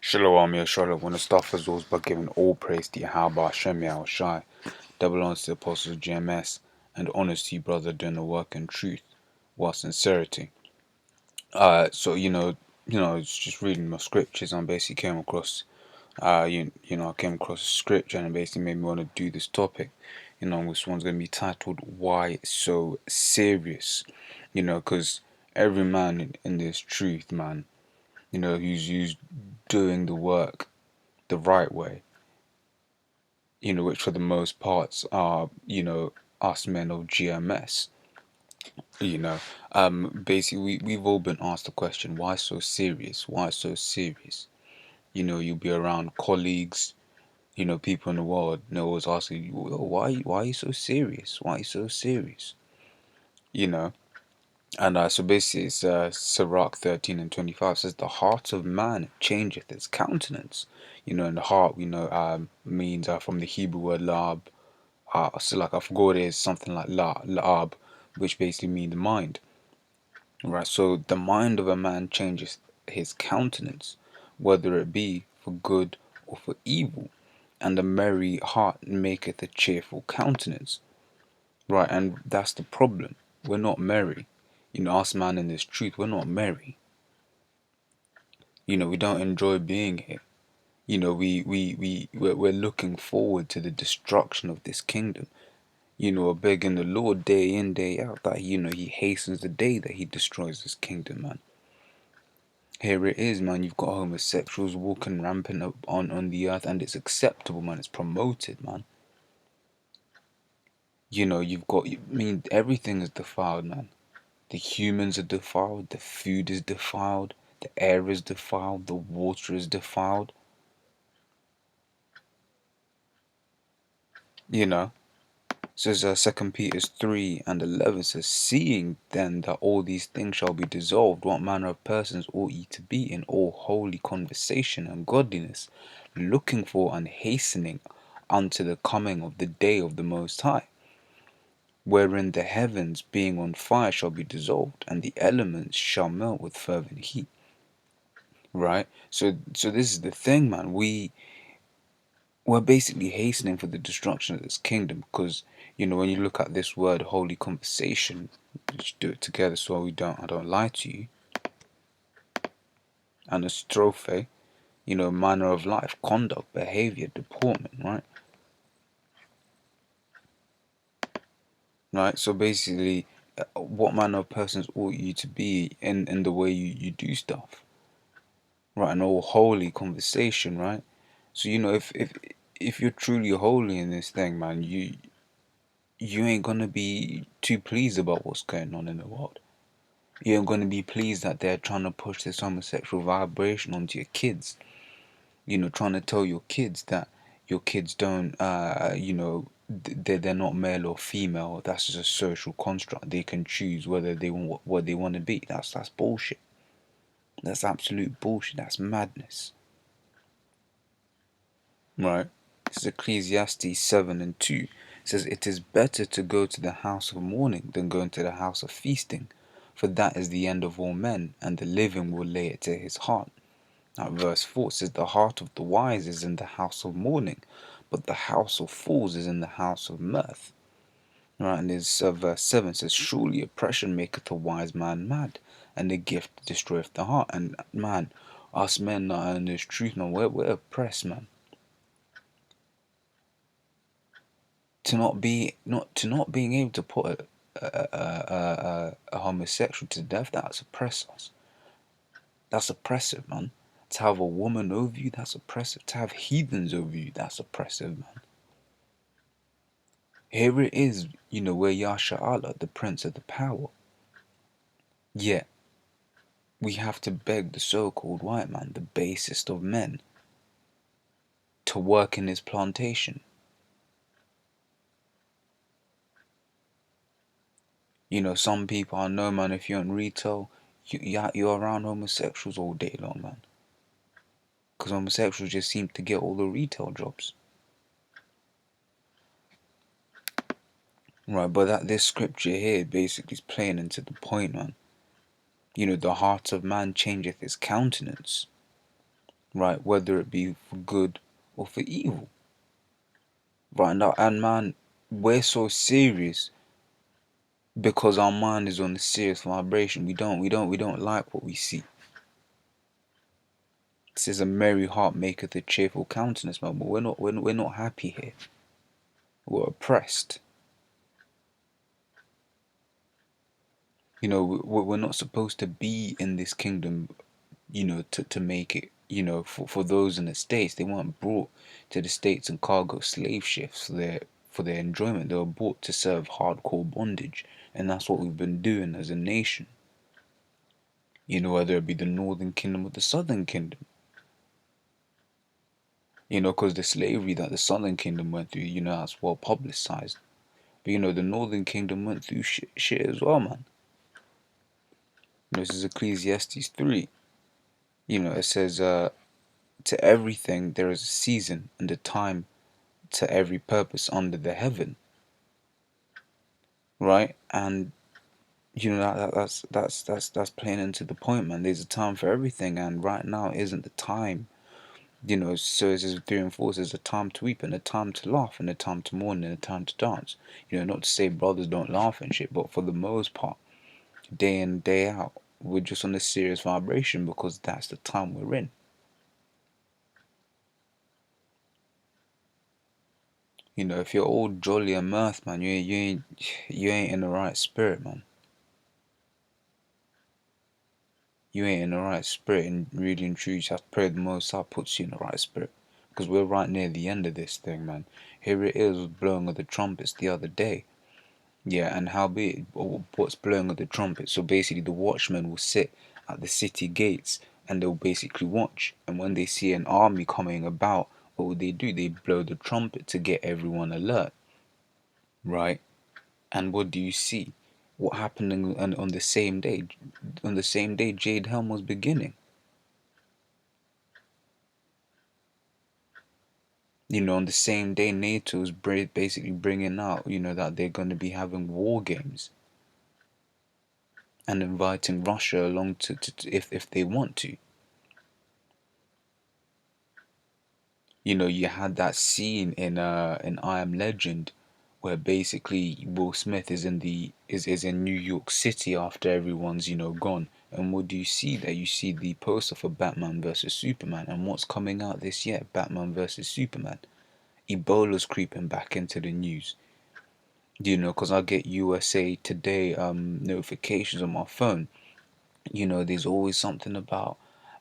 Shalom, Yeshua. Want to start as always by giving all praise to Yahweh Hashem Yahushai, double honors to the apostles of GMS, and honors to you, brother, doing the work in truth while sincerity. It's just reading my scriptures and basically came across, I came across a scripture and it basically made me want to do this topic. This one's going to be titled "Why So Serious?" Because every man in this truth, man, who's doing the work the right way, which for the most parts are, us men of GMS, basically we've all been asked the question, why so serious? Why so serious? You'll be around colleagues, people in the world, and they're always asking you, why are you so serious? Why are you so serious? You know, and so basically it's Sirach 13:25 says, the heart of man changeth its countenance. And the heart, means from the Hebrew word lab. So like I forgot what it is, something like la'ab, which basically means the mind. Right, so the mind of a man changes his countenance, whether it be for good or for evil, and a merry heart maketh a cheerful countenance. Right, and that's the problem. We're not merry. Us man in this truth, we're not merry. We don't enjoy being here. We're looking forward to the destruction of this kingdom. Begging the Lord day in, day out that, he hastens the day that he destroys this kingdom, man. Here it is, man. You've got homosexuals walking rampant up on the earth, and it's acceptable, man. It's promoted, man. Everything is defiled, man. The humans are defiled, the food is defiled, the air is defiled, the water is defiled. Says 2 Peter 3:11 says, seeing then that all these things shall be dissolved, what manner of persons ought ye to be in all holy conversation and godliness, looking for and hastening unto the coming of the day of the Most High, wherein the heavens being on fire shall be dissolved, and the elements shall melt with fervent heat. Right? So this is the thing, man. We're basically hastening for the destruction of this kingdom, because when you look at this word holy conversation, let's do it together so I don't lie to you, and a strophe, manner of life, conduct, behavior, deportment, right. So basically, what manner of persons ought you to be in the way you do stuff, right? An all holy conversation, right? So if you're truly holy in this thing, man, you ain't gonna be too pleased about what's going on in the world. You ain't gonna be pleased that they're trying to push this homosexual vibration onto your kids. Trying to tell your kids that your kids don't, they're not male or female. That's just a social construct. They can choose whether they want what they want to be. That's bullshit. That's absolute bullshit. That's madness. Right? This is Ecclesiastes 7:2. It says, it is better to go to the house of mourning than go into the house of feasting, for that is the end of all men, and the living will lay it to his heart. Now, verse 4 says, the heart of the wise is in the house of mourning, but the house of fools is in the house of mirth. Right, and this verse 7 says, surely oppression maketh a wise man mad, and the gift destroyeth the heart. And man, us men that are in this truth, man, we're oppressed, man. To not being able to put a homosexual to death, that's oppress us. That's oppressive, man. To have a woman over you, that's oppressive. To have heathens over you, that's oppressive, man. Here it is, where Yasha Allah, the Prince of the Power. Yet we have to beg the so-called white man, the basest of men, to work in his plantation. Some people, I know, man, if you're in retail, you're around homosexuals all day long, man. Because homosexuals just seem to get all the retail jobs. Right, but this scripture here basically is playing into the point, man. The heart of man changeth his countenance. right? Whether it be for good or for evil, right? Now, and man, we're so serious because our mind is on a serious vibration. We don't like what we see. It says a merry heart maketh a cheerful countenance, man. But we're not happy here. We're oppressed. We're not supposed to be in this kingdom, to make it. For those in the States, they weren't brought to the States in cargo slave ships for their enjoyment. They were brought to serve hardcore bondage, and that's what we've been doing as a nation. Whether it be the Northern Kingdom or the Southern Kingdom. Because the slavery that the Southern Kingdom went through, that's well publicized. But the Northern Kingdom went through shit as well, man. This is Ecclesiastes 3. It says, to everything there is a season and a time to every purpose under the heaven, right? And that's playing into the point, man. There's a time for everything, and right now isn't the time. So it says 3 and 4 says a time to weep and a time to laugh and a time to mourn and a time to dance. Not to say brothers don't laugh and shit, but for the most part, day in day out, we're just on a serious vibration because that's the time we're in. If you're all jolly and mirth, man, you ain't in the right spirit, man. You ain't in the right spirit, and really and truly, you have to pray the Most High puts you in the right spirit, because we're right near the end of this thing, man. Here it is with blowing of the trumpets the other day. Yeah, and what's blowing of the trumpet? So basically, the watchmen will sit at the city gates and they'll basically watch. And when they see an army coming about, what would they do? They blow the trumpet to get everyone alert, right? And what do you see? What happened on the same day? On the same day, Jade Helm was beginning. On the same day, NATO's basically bringing out, that they're going to be having war games and inviting Russia along to if they want to. You had that scene in I Am Legend where basically Will Smith is in New York City after everyone's gone. And what do you see there? You see the poster for Batman versus Superman, and what's coming out this year? Batman versus Superman. Ebola's creeping back into the news. Because I get USA Today notifications on my phone. There's always something about.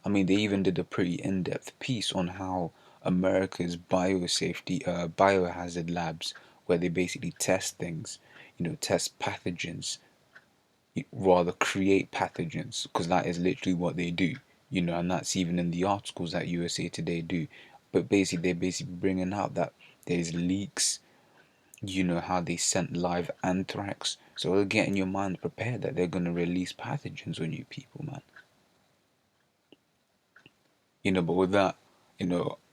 I mean, they even did a pretty in-depth piece on how America's biohazard labs, where they basically test things, test pathogens, rather create pathogens, because that is literally what they do, and that's even in the articles that USA Today do. But basically, they're basically bringing out that there's leaks. How they sent live anthrax. So they're getting your mind prepared that they're going to release pathogens on you people, man. But with that,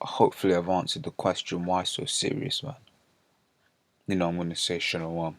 hopefully I've answered the question, why so serious, man? I'm going to say shalom.